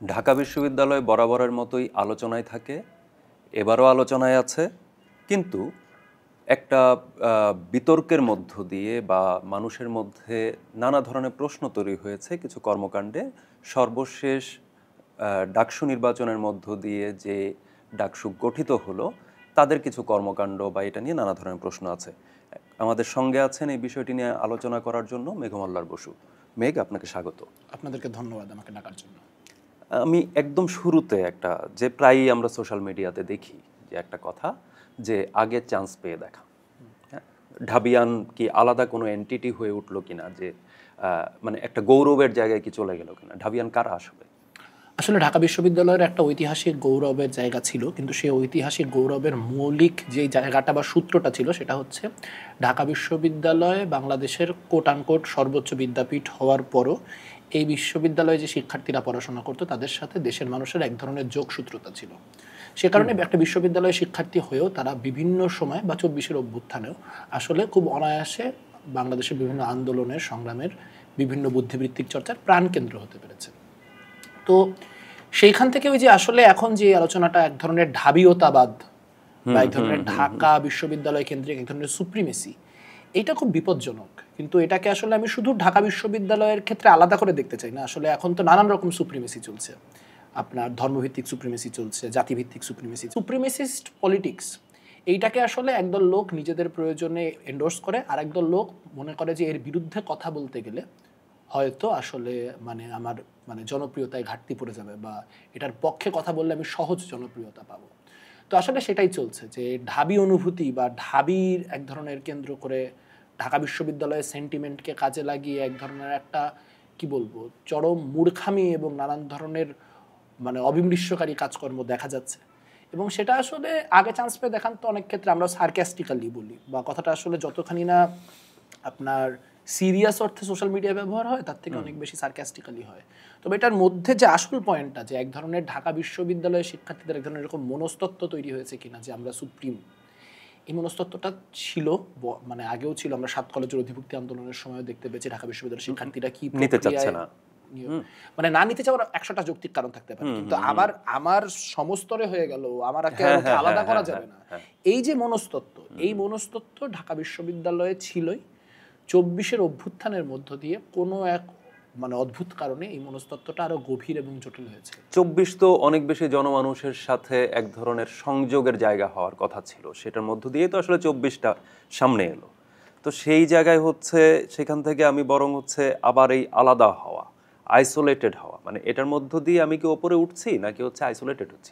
ঢাকা বিশ্ববিদ্যালয় বরাবরের মতোই আলোচনায় থাকে, এবারও আলোচনায় আছে। কিন্তু একটা বিতর্কের মধ্য দিয়ে বা মানুষের মধ্যে নানা ধরনের প্রশ্ন তৈরি হয়েছে কিছু কর্মকাণ্ডে। সর্বশেষ ডাকসু নির্বাচনের মধ্য দিয়ে যে ডাকসু গঠিত হলো, তাদের কিছু কর্মকাণ্ড বা এটা নিয়ে নানা ধরনের প্রশ্ন আছে। আমাদের সঙ্গে আছেন এই বিষয়টি নিয়ে আলোচনা করার জন্য মেঘমল্লার বসু। মেঘ, আপনাকে স্বাগত। আপনাদেরকে ধন্যবাদ আমাকে ডাকার জন্য। আমি একদম শুরুতে একটা যে প্রায়ই আমরা সোশ্যাল মিডিয়াতে দেখি যে একটা কথা, যে আগে চান্স পেয়ে দেখা। হ্যাঁ, ঢাবিয়ান কি আলাদা কোনো এন্টিটি হয়ে উঠলো কিনা, যে মানে একটা গৌরবের জায়গায় কি চলে গেল কিনা? ঢাবিয়ান কারা আসলে? আসলে ঢাকা বিশ্ববিদ্যালয়ের একটা ঐতিহাসিক গৌরবের জায়গা ছিল, কিন্তু সেই ঐতিহাসিক গৌরবের মৌলিক যে জায়গাটা বা সূত্রটা ছিল সেটা হচ্ছে ঢাকা বিশ্ববিদ্যালয় বাংলাদেশের কোট আনকোট সর্বোচ্চ বিদ্যাপীঠ হওয়ার পরও এই বিশ্ববিদ্যালয়ে যে শিক্ষার্থীরা পড়াশোনা করতো তাদের সাথে দেশের মানুষের এক ধরনের যোগসূত্রতা ছিল। সে কারণে একটা বিশ্ববিদ্যালয়ের শিক্ষার্থী হয়েও তারা বিভিন্ন সময় বা ২৪-এর অভ্যুত্থানেও আসলে খুব অনায়াসে বাংলাদেশের বিভিন্ন আন্দোলনের সংগ্রামের বিভিন্ন বুদ্ধিবৃত্তিক চর্চার প্রাণকেন্দ্র হতে পেরেছে। তো সেইখান থেকে ওই যে আসলে এখন যে আলোচনাটা এক ধরনের ঢাবিয়তাবাদ বা এক ধরনের ঢাকা বিশ্ববিদ্যালয় কেন্দ্রিক এক ধরনের সুপ্রিমেসি, এইটা খুব বিপজ্জনক। কিন্তু এটাকে আসলে আমি শুধু ঢাকা বিশ্ববিদ্যালয়ের ক্ষেত্রে আলাদা করে দেখতে চাই না। আসলে এখন তো নানান রকম সুপ্রিমেসি চলছে, আপনার ধর্মভিত্তিক সুপ্রিমেসি চলছে, জাতিভিত্তিক সুপ্রিমেসি, সুপ্রিমেসিস্ট পলিটিক্স। এইটাকে আসলে একদল লোক নিজেদের প্রয়োজনে এন্ডোর্স করে, আর একদল লোক মনে করে যে এর বিরুদ্ধে কথা বলতে গেলে হয়তো আসলে আমার জনপ্রিয়তায় ঘাটতি পড়ে যাবে, বা এটার পক্ষে কথা বললে আমি সহজ জনপ্রিয়তা পাবো। তো আসলে সেটাই চলছে, যে ঢাবি অনুভূতি বা ঢাবির এক ধরনের কেন্দ্র করে ঢাকা বিশ্ববিদ্যালয়ের সেন্টিমেন্টকে কাজে লাগিয়ে এক ধরনের একটা কি বলবো চরম মূর্খামি এবং নানান ধরনের অবিমৃষ্যকারী কাজকর্ম দেখা যাচ্ছে। এবং সেটা আসলে আগে চান্স পেয়ে দেখান তো অনেক ক্ষেত্রে আমরা সার্কাস্টিক্যালি বলি, বা কথাটা আসলে যতখানি না আপনার সিরিয়াস অর্থে সোশ্যাল মিডিয়া ব্যবহার হয় তার থেকে অনেক বেশি সার্কাস্টিক্যালি হয়। তবে এটার মধ্যে যে আসল পয়েন্টটা, যে এক ধরনের ঢাকা বিশ্ববিদ্যালয়ের শিক্ষার্থীদের এক ধরনের এরকম মনস্তত্ত্ব তৈরি হয়েছে কিনা যে আমরা সুপ্রিম, এই মনস্তত্ত্বটা ছিল, আগেও ছিল। আমরা ৭ কলেজের অধিভুক্তি আন্দোলনের সময় দেখতে পেয়েছি ঢাকা বিশ্ববিদ্যালয়ের শিক্ষার্থীরা কি নিতে চাচ্ছে না, না নিতে চাওয়ার ১০০টা যৌক্তিক কারণ থাকতে পারে, কিন্তু আমার সমস্তরে হয়ে গেল, আমার আলাদা করা যাবে না, এই যে মনস্তত্ত্ব, এই মনস্তত্ত্ব ঢাকা বিশ্ববিদ্যালয়ে ছিলই। ২৪-এর অভ্যুত্থানের মধ্য দিয়ে কোনো এক অদ্ভুত কারণে এই মনস্তত্ত্বটা আরো গভীর এবং জটিল হয়েছে। ২৪ তো অনেক বেশি জনমানুষের সাথে এক ধরনের সংযোগের জায়গা হওয়ার কথা ছিল, সেটার মধ্য দিয়ে তো আসলে ২৪টা সামনে এলো। তো সেই জায়গায় হচ্ছে সেখান থেকে আমি বরং হচ্ছে আবার এই আলাদা হওয়া, আইসোলেটেড হওয়া, মানে এটার মধ্য দিয়ে আমি কি ওপরে উঠছি নাকি হচ্ছে আইসোলেটেড হচ্ছি?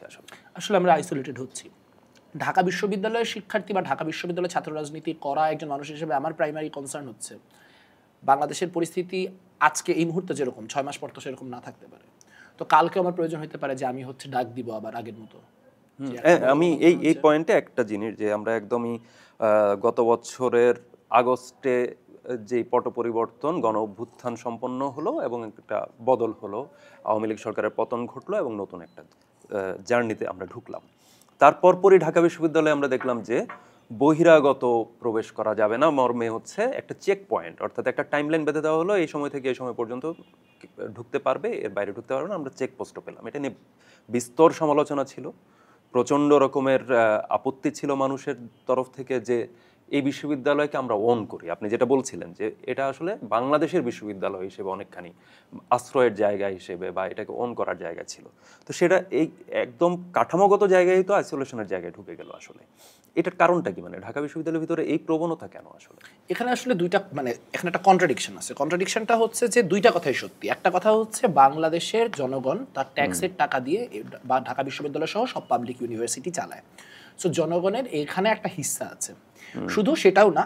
আসলে আমরা আইসোলেটেড হচ্ছি। ঢাকা বিশ্ববিদ্যালয়ের শিক্ষার্থী বা ঢাকা বিশ্ববিদ্যালয়ের ছাত্র রাজনীতি করা একজন মানুষ হিসেবে আমার প্রাইমারি কনসার্ন হচ্ছে বাংলাদেশের পরিস্থিতি আজকে এই মুহূর্তে যেরকম, ৬ মাস পর তো সেরকম না থাকতে পারে। তো কালকে আমার প্রয়োজন হতে পারে যে আমি ডাক দিব আবার আগের মতো। আমি এই পয়েন্টে একটা জিনিস, যে আমরা একদমই গত বছরের আগস্টে যে পট পরিবর্তন, গণ অভ্যুত্থান সম্পন্ন হলো এবং একটা বদল হলো, আওয়ামী লীগ সরকারের পতন ঘটলো এবং নতুন একটা জার্নিতে আমরা ঢুকলাম। তারপর পরই ঢাকা বিশ্ববিদ্যালয়ে আমরা দেখলাম যে বহিরাগত প্রবেশ করা যাবে না মর্মে হচ্ছে একটা চেক পয়েন্ট, অর্থাৎ একটা টাইমলাইন বেঁধে দেওয়া হলো, এই সময় থেকে এই সময় পর্যন্ত ঢুকতে পারবে, এর বাইরে ঢুকতে পারবে না। আমরা চেক পোস্টও পেলাম। এটা নিয়ে বিস্তর সমালোচনা ছিল, প্রচণ্ড রকমের আপত্তি ছিল মানুষের তরফ থেকে, যে এই বিশ্ববিদ্যালয়কে আমরা ওন করি। আপনি যেটা বলছিলেন যে এটা আসলে বাংলাদেশের বিশ্ববিদ্যালয় হিসেবে অনেকখানি আশ্রয়ের জায়গা হিসেবে বা এটাকে ওন করার জায়গা ছিল। তো সেটা এই একদম কাঠামোগত জায়গায় তো আইসোলেশনের জায়গায় ঢুকে গেল। আসলে এটার কারণটা কি? ঢাকা বিশ্ববিদ্যালয়ের ভিতরে এই প্রবণতা কেন? আসলে এখানে আসলে দুইটা এখানে একটা কন্ট্রাডিকশন আছে। কন্ট্রাডিকশনটা হচ্ছে যে দুইটা কথাই সত্যি। একটা কথা হচ্ছে বাংলাদেশের জনগণ তার ট্যাক্সের টাকা দিয়ে বা ঢাকা বিশ্ববিদ্যালয় সহ সব পাবলিক ইউনিভার্সিটি চালায়। সো জনগণের এখানে একটা হিস্সা আছে। শুধু সেটাও না,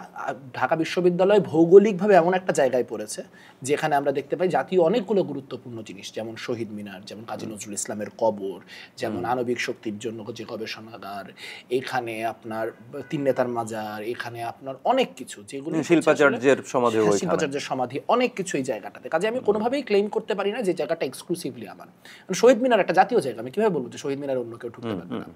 ঢাকা বিশ্ববিদ্যালয় ভৌগোলিকভাবে এমন একটা জায়গায় পড়েছে যেখানে আমরা দেখতে পাই জাতীয় অনেকগুলো গুরুত্বপূর্ণ জিনিস, যেমন শহীদ মিনার, যেমন কাজী নজরুল ইসলামের কবর, যেমন আণবিক শক্তির জন্য যে গবেষণাগার, এখানে আপনার তিন নেতার মাজার, এখানে আপনার অনেক কিছু, যেগুলো শিল্পাচার্যের সমাধি, শিল্পাচার্যের সমাধি, অনেক কিছু এই জায়গাটাতে। কাজে আমি কোনোভাবেই ক্লেম করতে পারি না যে জায়গাটা এক্সক্লুসিভলি আমার। শহীদ মিনার একটা জাতীয় জায়গা, আমি কিভাবে বলবো যে শহীদ মিনার অন্য কেউ ঢুকতে পারবে না?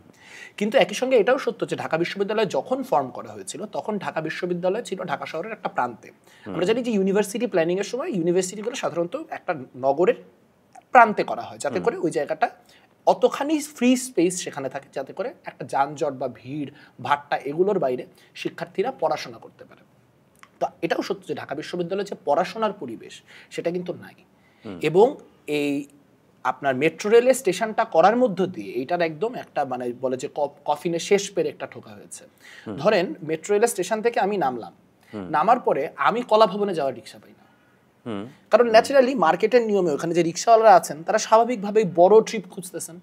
কিন্তু একই সঙ্গে এটাও সত্য যে ঢাকা বিশ্ববিদ্যালয় যখন ফর্ম করা হয়েছিল তখন ঢাকা বিশ্ববিদ্যালয় ছিল ঢাকা শহরের একটা প্রান্তে। আমরা জানি যে ইউনিভার্সিটি প্ল্যানিং এর সময় ইউনিভার্সিটিগুলো সাধারণত একটা নগরের প্রান্তে করা হয়, যাতে করে ওই জায়গাটা অতখানি ফ্রি স্পেস সেখানে থাকে, যাতে করে একটা যানজট বা ভিড় ভাট্টা এগুলোর বাইরে শিক্ষার্থীরা পড়াশোনা করতে পারে। তো এটাও সত্য যে ঢাকা বিশ্ববিদ্যালয়ের যে পড়াশোনার পরিবেশ সেটা কিন্তু নাই। এবং এই আপনার মেট্রো রেলের স্টেশনটা করার মধ্য দিয়ে এইটার একদম একটা মানে বলে যে কফিনে শেষ পেরে একটা ঠোকা হয়েছে। ধরেন মেট্রো রেলের স্টেশন থেকে আমি নামলাম, নামার পরে আমি কলা ভবনে যাওয়ার রিক্সা পাই না, কারণ ন্যাচারালি মার্কেটের নিয়মে ওখানে যে রিক্সাওয়ালারা আছেন তারা স্বাভাবিকভাবেই বড় ট্রিপ খুঁজতেছেন,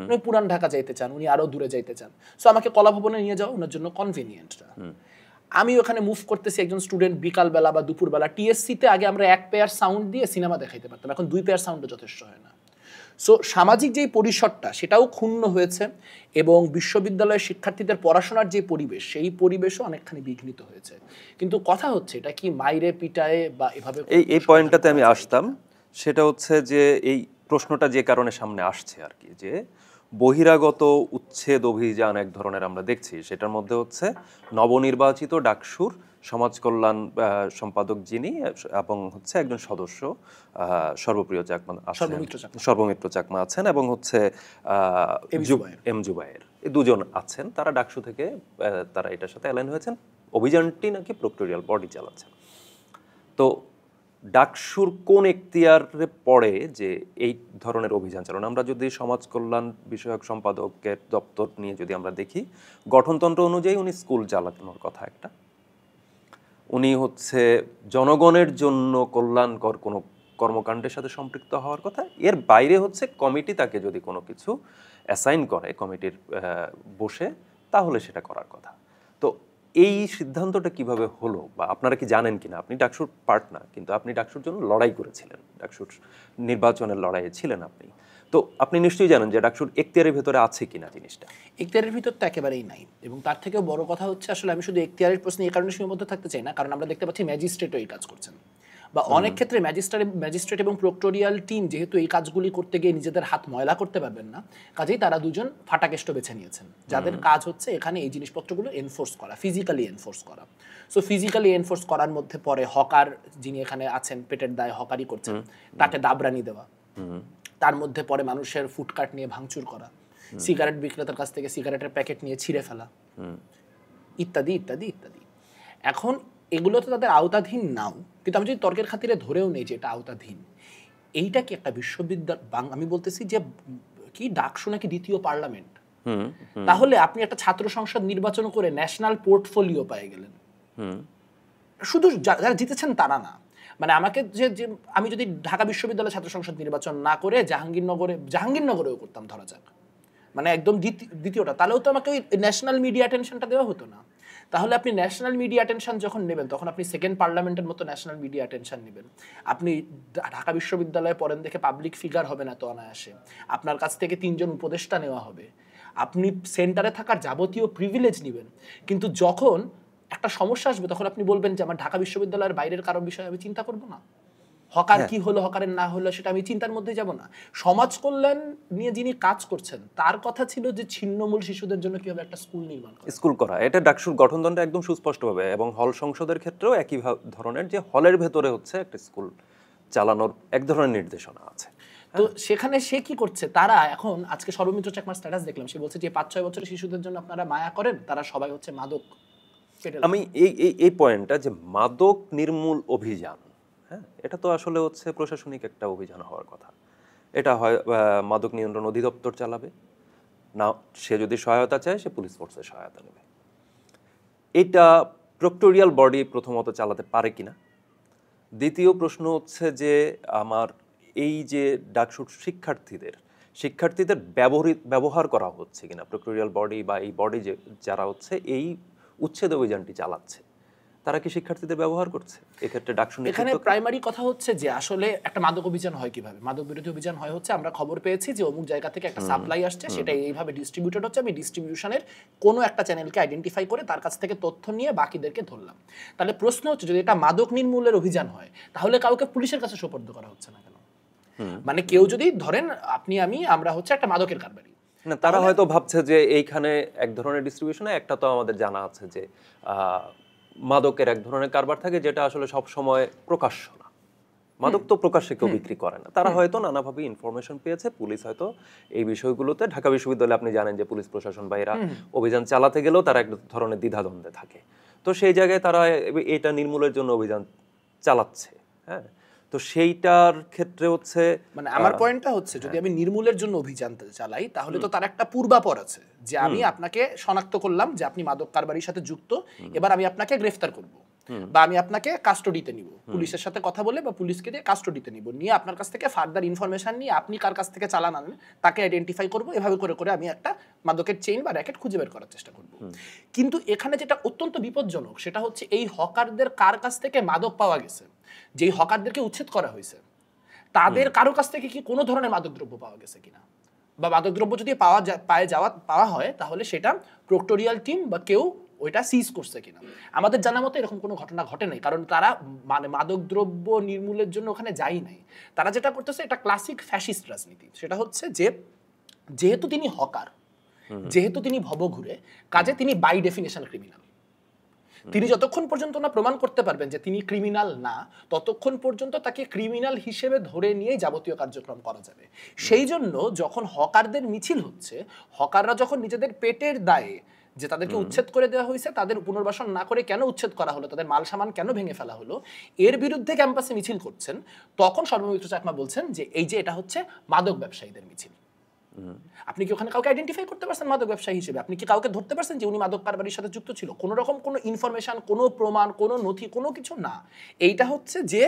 উনি পুরান ঢাকা যাইতে চান, উনি আরো দূরে যাইতে চান, সো আমাকে কলা ভবনে নিয়ে যাওয়া ওনার জন্য কনভিনিয়েন্ট। আমি ওখানে মুভ করতেছি একজন স্টুডেন্ট বিকালবেলা বা দুপুরবেলা, টিএসসিতে আগে আমরা 1 পেয়ার সাউন্ড দিয়ে সিনেমা দেখাইতে পারতাম, এখন 2 পেয়ার সাউন্ডও যথেষ্ট হয় না। সো সামাজিক যেই পরিসরটা সেটাও ক্ষুণ্ণ হয়েছে, এবং বিশ্ববিদ্যালয়ের শিক্ষার্থীদের পড়াশোনার যে পরিবেশ সেই পরিবেশও অনেকখানি বিঘ্নিত হয়েছে। কিন্তু কথা হচ্ছে এটা কি মাইরে পিটায়ে বা এভাবে এই পয়েন্টটাতে আমি আসতাম, সেটা হচ্ছে যে এই প্রশ্নটা যে কারণে সামনে আসছে আর কি, যে বহিরাগত উচ্ছেদ অভিযান এক ধরনের আমরা দেখছি, সেটার মধ্যে হচ্ছে নবনির্বাচিত ডাকসুর সমাজ কল্যাণ সম্পাদক যিনি এবং হচ্ছে একজন সদস্য সর্বপ্রিয় চাকমা আছেন, সর্বমিত্র চাকমা আছেন, এবং হচ্ছে এম জুবায়ের, এই দুজন আছেন। তারা ডাকসু থেকে তারা এটার সাথে অ্যালাইন হয়েছেন, অভিযানটি নাকি প্রক্টোরিয়াল বডি চালাচ্ছেন। তো ডাকসুর কোন এখতিয়ারে পড়ে যে এই ধরনের অভিযান চালানো? আমরা যদি সমাজ কল্যাণ বিষয়ক সম্পাদকের দপ্তর নিয়ে যদি আমরা দেখি, গঠনতন্ত্র অনুযায়ী উনি স্কুল চালানোর কথা একটা, উনি হচ্ছে জনগণের জন্য কল্যাণকর কোনো কর্মকাণ্ডের সাথে সম্পৃক্ত হওয়ার কথা। এর বাইরে হচ্ছে কমিটি তাকে যদি কোনো কিছু অ্যাসাইন করে কমিটির বসে, তাহলে সেটা করার কথা। তো এই সিদ্ধান্তটা কিভাবে হলো, বা আপনারা কি জানেন কিনা? আপনি ডাকসুর পার্ট না, কিন্তু আপনি ডাকসুর জন্য লড়াই করেছিলেন, ডাকসুর নির্বাচনের লড়াইয়ে ছিলেন আপনি, তো আপনি নিশ্চয়ই জানেন যে ডাকসুর এখতিয়ারের ভেতরে আছে কিনা জিনিসটা। এখতিয়ারের ভিতর তো একেবারেই নাই, এবং তার থেকেও বড় কথা হচ্ছে আসলে আমি শুধু এখতিয়ারের প্রশ্নে এই কারণে সীমাবদ্ধ থাকতে চাই না, কারণ আমরা দেখতে পাচ্ছি ম্যাজিস্ট্রেটও এই কাজ করছেন, বা অনেক ক্ষেত্রে ম্যাজিস্ট্রেট এবং প্রক্টোরিয়াল টিম যেহেতু এই কাজগুলি করতে গিয়ে নিজেদের হাত ময়লা করতে পারবেন না, কাজেই তারা দুজন ফাটাকেষ্ট বেছে নিয়েছেন, যাদের কাজ হচ্ছে এখানে এই জিনিসপত্রগুলো এনফোর্স করা, ফিজিক্যালি এনফোর্স করা। সো ফিজিক্যালি এনফোর্স করার মধ্যে পরে হকার যিনি এখানে আছেন, পেটের দায়ে হকারি করছেন, তাকে দাবরানি দেওয়া, তার মধ্যে পরে মানুষের ফুটকাট নিয়ে ভাঙচুর করা, সিগারেট বিক্রেতার কাছ থেকে সিগারেটের প্যাকেট নিয়ে ছিঁড়ে ফেলা, ইত্যাদি ইত্যাদি ইত্যাদি। এখন এগুলো তো তাদের আওতাধীন নাও, কিন্তু আমি যদি তর্কের খাতিরে ধরেও নেই যে এটা আওতাধীন, এইটা কি একটা বিশ্ববিদ্যালয়? আমি বলতেছি যে কি ডাকসু নাকি দ্বিতীয় পার্লামেন্ট? তাহলে আপনি একটা ছাত্র সংসদ নির্বাচন করে ন্যাশনাল পোর্টফোলিও পেয়ে গেলেন, শুধু যারা জিতেছেন তারা না, মানে আমাকে যে আমি যদি ঢাকা বিশ্ববিদ্যালয় ছাত্র সংসদ নির্বাচন না করে জাহাঙ্গীরনগরেও করতাম ধরা যাক, মানে একদম দ্বিতীয়টা, তাহলেও তো আমাকে ওই ন্যাশনাল মিডিয়া অ্যাটেনশনটা দেওয়া হতো না। তাহলে আপনি ন্যাশনাল মিডিয়া অ্যাটেনশন যখন নেবেন, তখন আপনি সেকেন্ড পার্লামেন্টের মতো ন্যাশনাল মিডিয়া অ্যাটেনশন নেবেন। আপনি ঢাকা বিশ্ববিদ্যালয়ে পড়েন দেখে পাবলিক ফিগার হবে না তো অনায়াসে, আপনার কাছ থেকে 3 জন উপদেষ্টা নেওয়া হবে, আপনি সেন্টারে থাকার যাবতীয় প্রিভিলেজ নেবেন। কিন্তু যখন একটা সমস্যা আসবে তখন আপনি বলবেন যে আমার ঢাকা বিশ্ববিদ্যালয়ের বাইরের কারো বিষয়ে আমি চিন্তা করব না, হকার কি হলো হকারের না হলো সেটা আমি চিন্তার মধ্যে যাব না। সমাজ কল্যাণ নিয়ে যিনি কাজ করছেন তার কথা ছিল যে ছিন্নমূল শিশুদের জন্য কিভাবে একটা স্কুল নির্মাণ করা, স্কুল করা, এটা ডাকসুর গঠনতন্ত্রে একদম সুস্পষ্টভাবে, এবং হল সংসদের ক্ষেত্রেও একই ধরনের, যে হলের ভেতরে হচ্ছে একটা স্কুল চালানোর এক ধরনের নির্দেশনা আছে। তো সেখানে সে কি করছে, তারা এখন আজকে সর্বমিত্র চাকমার স্ট্যাটাস দেখলাম, সে বলছে যে 5-6 বছরের শিশুদের জন্য আপনারা মায়া করেন, তারা সবাই হচ্ছে মাদক। আমি এই পয়েন্টটা, যে মাদক নির্মূল অভিযান, হ্যাঁ, এটা তো আসলে হচ্ছে প্রশাসনিক একটা অভিযান হওয়ার কথা। এটা হয় মাদক নিয়ন্ত্রণ অধিদপ্তর চালাবে, না সে যদি সহায়তা চায় সে পুলিশ ফোর্সের সহায়তা নেবে। এটা প্রক্টোরিয়াল বডি প্রথমত চালাতে পারে কিনা। দ্বিতীয় প্রশ্ন হচ্ছে যে আমার এই যে ডাকসুর শিক্ষার্থীদের ব্যবহার করা হচ্ছে কিনা, প্রক্টোরিয়াল বডি বা এই বডি যারা হচ্ছে এই উচ্ছেদ অভিযানটি চালাচ্ছে, তারা কি শিক্ষার্থীদের ব্যবহার করছে? এক্ষেত্রে ডাকসু এখানে প্রাইমারি কথা হচ্ছে যে আসলে একটা মাদক অভিযান হয় কিভাবে, মাদক বিরোধী অভিযান হয় হচ্ছে আমরা খবর পেয়েছি যে অমুক জায়গা থেকে একটা সাপ্লাই আসছে, সেটা এইভাবে ডিস্ট্রিবিউটেড হচ্ছে, আমি ডিস্ট্রিবিউশনের কোনো একটা চ্যানেলকে আইডেন্টিফাই করে তার কাছ থেকে তথ্য নিয়ে বাকিদেরকে ধরলাম। তাহলে প্রশ্ন হচ্ছে যদি এটা মাদক নির্মূলের অভিযান হয় তাহলে কাউকে পুলিশের কাছে সোপর্দ করা হচ্ছে না কেন? মানে কেউ যদি ধরেন আপনি আমরা হচ্ছে একটা মাদকের কারবারি, না, তারা হয়তো ভাবছে যে এইখানে এক ধরনের ডিস্ট্রিবিউশনে, একটা তো আমাদের জানা আছে যে মাদকের এক ধরনের কারবার থাকে যেটা আসলে সব সময় প্রকাশ্য না, মাদক তো প্রকাশ্যে কেউ বিক্রি করে না, তারা হয়তো নানাভাবে ইনফরমেশন পেয়েছে, পুলিশ হয়তো এই বিষয়গুলোতে, ঢাকা বিশ্ববিদ্যালয়ে আপনি জানেন যে পুলিশ প্রশাসন বা এরা অভিযান চালাতে গেলেও তারা এক ধরনের দ্বিধাদ্বন্দ্বে থাকে, তো সেই জায়গায় তারা এটা নির্মূলের জন্য অভিযান চালাচ্ছে। হ্যাঁ, তো সেইটার ক্ষেত্রে হচ্ছে মানে আমার পয়েন্টটা হচ্ছে যদি আমি নির্মূলের জন্য অভিযান চালাই তাহলে তো তার একটা পূর্বাপর আছে, যে আমি আপনাকে শনাক্ত করলাম যে আপনি মাদক কারবারির সাথে যুক্ত, এবার আমি আপনাকে গ্রেফতার করব বা আমি আপনাকে কাস্টডিতে নিব, পুলিশের সাথে কথা বলে বা পুলিশকে দিয়ে কাস্টডিতে নিব, নিয়ে আপনার কাছ থেকে ফার্দার ইনফরমেশন নিয়ে আপনি কার কাছ থেকে চালান আনেন তাকে আইডেন্টিফাই করব, এভাবে করে করে আমি একটা মাদকের চেইন বা র্যাকেট খুঁজে বের করার চেষ্টা করব। কিন্তু এখানে যেটা অত্যন্ত বিপজ্জনক সেটা হচ্ছে এই হকারদের কার কাছ থেকে মাদক পাওয়া গেছে, যেই হকারদেরকে উচ্ছেদ করা হয়েছে তাদের কারো কাছ থেকে কি কোনো ধরনের মাদকদ্রব্য পাওয়া গেছে কিনা, বা মাদকদ্রব্য যদি পাওয়া হয় তাহলে সেটা প্রক্টোরিয়াল টিম বা কেউ ওইটা সিজ করছে কিনা। আমাদের জানা মতো এরকম কোনো ঘটনা ঘটে নাই, কারণ তারা মানে মাদকদ্রব্য নির্মূলের জন্য ওখানে যাই নাই। তারা যেটা করতেছে এটা ক্লাসিক ফ্যাসিস্ট রাজনীতি, সেটা হচ্ছে যে যেহেতু তিনি হকার, যেহেতু তিনি ভবঘুরে, কাজে তিনি বাই ডেফিনেশন ক্রিমিনাল। তিনি যতক্ষণ পর্যন্ত না প্রমাণ করতে পারবেন যে তিনি ক্রিমিনাল না, ততক্ষণ পর্যন্ত তাকে ক্রিমিনাল হিসেবে ধরে নিয়ে যাবতীয় কার্যক্রম করা যাবে। সেই জন্য যখন হকারদের মিছিল হচ্ছে, হকাররা যখন নিজেদের পেটের দায়ে যে তাদেরকে উচ্ছেদ করে দেওয়া হয়েছে, তাদের পুনর্বাসন না করে কেন উচ্ছেদ করা হলো, তাদের মাল সামান কেন ভেঙে ফেলা হলো, এর বিরুদ্ধে ক্যাম্পাসে মিছিল করছেন, তখন সর্বমিত্র চাকমা বলছেন যে এই যে এটা হচ্ছে মাদক ব্যবসায়ীদের মিছিল। আপনি কি ওখানে কাউকে আইডেন্টিফাই করতে পারছেন মাদক ব্যবসায়ী হিসেবে? আপনি কি কাউকে ধরতে পারছেন যে উনি মাদক কারবারির সাথে যুক্ত ছিল? কোনো রকম কোনো ইনফরমেশন, কোনো প্রমাণ, কোনো নথি, কোনো কিছু না। এইটা হচ্ছে যে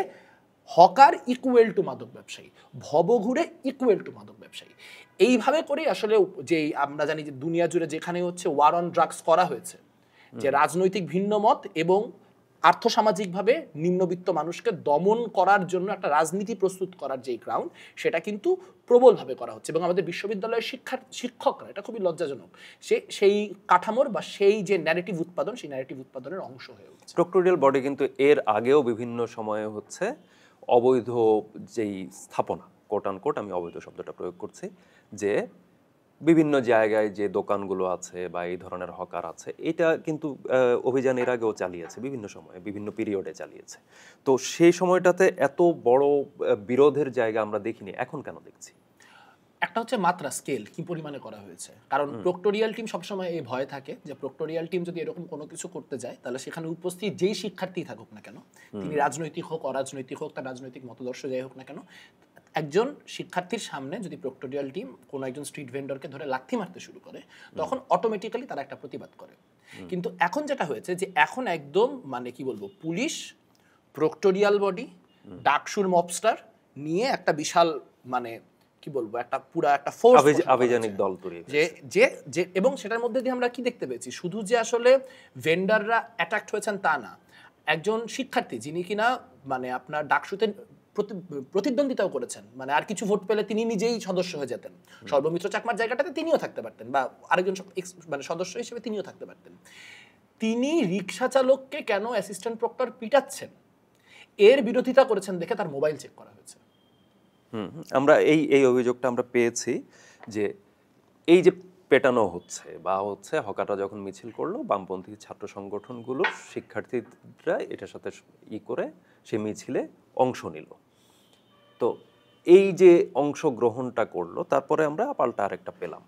হকার ইকুয়াল টু মাদক ব্যবসায়ী, ভবঘুরে ইকুয়াল টু মাদক ব্যবসায়ী। এইভাবে করে আসলে যে আমরা জানি যে দুনিয়া জুড়ে যেখানে হচ্ছে ওয়ার অন ড্রাগস করা হয়েছে, যে রাজনৈতিক ভিন্ন মত এবং আর্থসামাজিকভাবে নিম্নবিত্ত মানুষকে দমন করার জন্য একটা রাজনীতি প্রস্তুত করার যে গ্রাউন্ড, সেটা কিন্তু প্রবলভাবে করা হচ্ছে। এবং আমাদের বিশ্ববিদ্যালয়ের শিক্ষকরা, এটা খুবই লজ্জাজনক, সেই কাঠামোর বা সেই যে ন্যারেটিভ উৎপাদন, সেই ন্যারেটিভ উৎপাদনের অংশ হয়ে উঠছে। প্রক্টোরিয়াল বডি কিন্তু এর আগেও বিভিন্ন সময়ে হচ্ছে অবৈধ যেই স্থাপনা, কোট আন কোট আমি অবৈধ শব্দটা প্রয়োগ করছি, যে বিভিন্ন জায়গায় যে দোকানগুলো আছে বা এই ধরনের হকার আছে, এটা কিন্তু অভিযান এর আগেও চালিয়েছে, বিভিন্ন সময়ে বিভিন্ন পিরিয়ডে চালিয়েছে। তো সেই সময়টাতে এত বড় বিরোধের জায়গা আমরা দেখিনি, এখন কেন দেখছি? একটা হচ্ছে মাত্রা, স্কেল কি পরিমাণে করা হয়েছে। কারণ প্রক্টোরিয়াল টিম সবসময় এই ভয় থাকে যে প্রক্টোরিয়াল টিম যদি এরকম কোনো কিছু করতে যায় তাহলে সেখানে উপস্থিত যেই শিক্ষার্থী থাকুক না কেন, তিনি রাজনৈতিক হোক অরাজনৈতিক হোক, তার রাজনৈতিক মতদর্শ যাই হোক না কেন, একজন শিক্ষার্থীর সামনে যদি প্রক্টোরিয়াল টিম কোনো একজন স্ট্রিট ভেন্ডরকে ধরে লাথি মারতে শুরু করে, তখন অটোমেটিক্যালি তারা একটা প্রতিবাদ করে। কিন্তু এখন যেটা হয়েছে যে এখন একদম মানে কি বলবো, পুলিশ, প্রক্টোরিয়াল বডি, ডাকসুর মবস্টার নিয়ে একটা বিশাল মানে কি বলবো একটা পুরা একটা ফোর্স, আভিযানিক দল তৈরি যে যে যে এবং সেটার মধ্যে দিয়ে আমরা কি দেখতে পেয়েছি, শুধু যে আসলে ভেন্ডাররা অ্যাটাক্ট হয়েছেন তা না, একজন শিক্ষার্থী যিনি কিনা মানে আপনার ডাকসুতে প্রতিদ্বন্দ্বিতাও করেছেন, মানে আর কিছু ভোট পেলে তিনি নিজেই সদস্য হয়ে যেতেন, সর্বমিত্র চাকমার জায়গাটাতে তিনিও থাকতে পারতেন, বা আরেকজন মানে সদস্য হিসেবে তিনিও থাকতে পারতেন। তিনি রিক্সা চালককে কেন অ্যাসিস্ট্যান্ট প্রক্টর পিটাচ্ছেন এর বিরোধিতা করেছেন দেখে তার মোবাইল চেক করা হয়েছে। আমরা এই অভিযোগটা আমরা পেয়েছি যে এই যে পেটানো হচ্ছে বা হচ্ছে হকাররা যখন মিছিল করলো, বামপন্থী ছাত্র সংগঠনগুলো শিক্ষার্থীরা এটার সাথে করে সেই মিছিলে অংশ নিল। তো এই যে অংশগ্রহণটা করলো, তারপরে আমরা পাল্টা আরেকটা পেলাম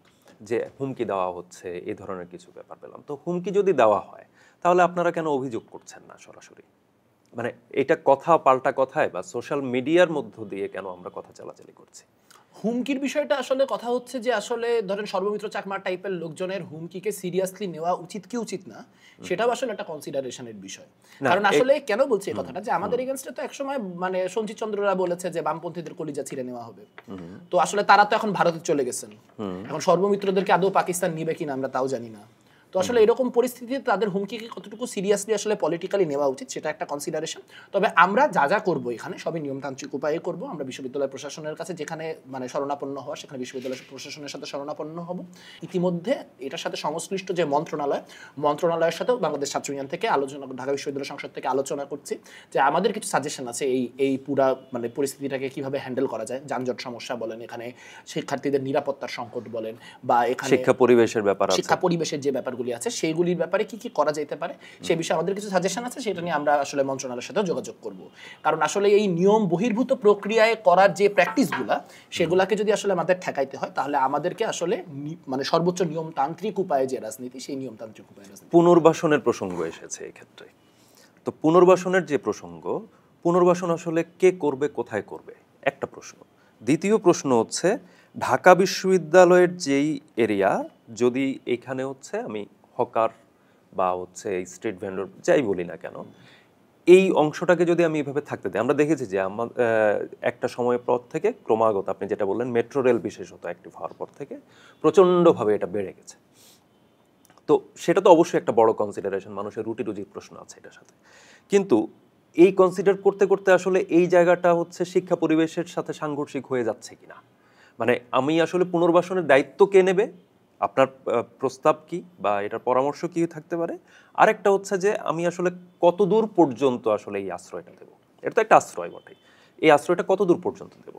যে হুমকি দেওয়া হচ্ছে, এই ধরনের কিছু ব্যাপার পেলাম। তো হুমকি যদি দেওয়া হয় তাহলে আপনারা কেন অভিযোগ করছেন না সরাসরি? মানে এটা কথা পাল্টা কথায় বা সোশ্যাল মিডিয়ার মধ্য দিয়ে কেন আমরা কথা চালাচালি করছি? হুমকির বিষয়টা আসলে কথা হচ্ছে যে আসলে ধরেন সর্বমিত্র চাকমা টাইপের লোকজনের হুমকিকে সিরিয়াসলি নেওয়া উচিত কি উচিত না, সেটাও আসলে একটা কনসিডারেশনের বিষয়। কারণ আসলে কেন বলছি এই কথাটা, যে আমাদের এগেইনস্টে তো একসময় মানে সঞ্জিত চন্দ্ররা বলেছে যে বামপন্থীদের কলিজা ছিঁড়ে নেওয়া হবে। তো আসলে তারা তো এখন ভারতে চলে গেছেন, এখন সর্বমিত্রদেরকে আদৌ পাকিস্তান নিবে কিনা আমরা তাও জানি না। তো আসলে এরকম পরিস্থিতিতে তাদের হুমকিকে কতটুকু সিরিয়াসলি আসলে পলিটিক্যালি নেওয়া উচিত সেটা একটা কনসিডারেশন। তবে আমরা যা যা করবো এখানে সবই নিয়মতান্ত্রিক উপায়ে করব। আমরা বিশ্ববিদ্যালয় প্রশাসনের কাছে যেখানে মানে শরণাপন্ন হওয়া, সেখানে বিশ্ববিদ্যালয় প্রশাসনের সাথে শরণাপন্ন হব। ইতিমধ্যে এটার সাথে সংশ্লিষ্ট যে মন্ত্রণালয়ের সাথেও বাংলাদেশ ছাত্র ইউনিয়ন থেকে আলোচনা, ঢাকা বিশ্ববিদ্যালয় সংসদ থেকে আলোচনা করছি যে আমাদের কিছু সাজেশন আছে এই পুরা মানে পরিস্থিতিটাকে কিভাবে হ্যান্ডেল করা যায়। যানজট সমস্যা বলেন, এখানে শিক্ষার্থীদের নিরাপত্তার সংকট বলেন, বা এখানে শিক্ষা পরিবেশের যে ব্যাপার বিষয়গুলি আছে সেইগুলির ব্যাপারে কি কি করা যেতে পারে সেই বিষয়ে আমাদের কিছু সাজেশন আছে, সেটা নিয়ে আমরা আসলে মন্ত্রণালয়ের সাথে যোগাযোগ করব। কারণ আসলে এই নিয়ম বহির্ভূত প্রক্রিয়ায় করার যে প্র্যাকটিসগুলা সেগুলাকে যদি আসলে আমাদের ঠেকাইতে হয় তাহলে আমাদেরকে আসলে মানে সর্বোচ্চ নিয়মতান্ত্রিক উপায়ে যে রাজনীতি সেই নিয়মতান্ত্রিক উপায়ে রাজনীতি। পুনর্বাসনের প্রসঙ্গ এসেছে এই ক্ষেত্রে। তো পুনর্বাসনের যে প্রসঙ্গ, পুনর্বাসন আসলে কে করবে, কোথায় করবে, একটা প্রশ্ন। দ্বিতীয় প্রশ্ন হচ্ছে ঢাকা বিশ্ববিদ্যালয়ের যেই এরিয়া, যদি এখানে হচ্ছে আমি হকার বা হচ্ছে স্ট্রিট ভেন্ডর যাই বলি না কেন, এই অংশটাকে যদি আমি এভাবে থাকতে দিই, আমরা দেখেছি যে একটা সময়ের পর থেকে ক্রমাগত আপনি যেটা বললেন মেট্রো রেল বিশেষত অ্যাক্টিভ হওয়ার পর থেকে প্রচণ্ডভাবে এটা বেড়ে গেছে। তো সেটা তো অবশ্যই একটা বড় কনসিডারেশন, মানুষের রুটি রুজির প্রশ্ন আছে এটার সাথে। কিন্তু এই কনসিডার করতে করতে আসলে এই জায়গাটা হচ্ছে শিক্ষা পরিবেশের সাথে সাংঘর্ষিক হয়ে যাচ্ছে কিনা, মানে আমি আসলে পুনর্বাসনের দায়িত্ব কে নেবে, আপনার প্রস্তাব কি বা এটার পরামর্শ কি থাকতে পারে। আরেকটা হচ্ছে যে আমি আসলে কতদূর পর্যন্ত আসলে এই আশ্রয়টা দেবো, এটা তো একটা আশ্রয় বটে, এই আশ্রয়টা কতদূর পর্যন্ত দেবো।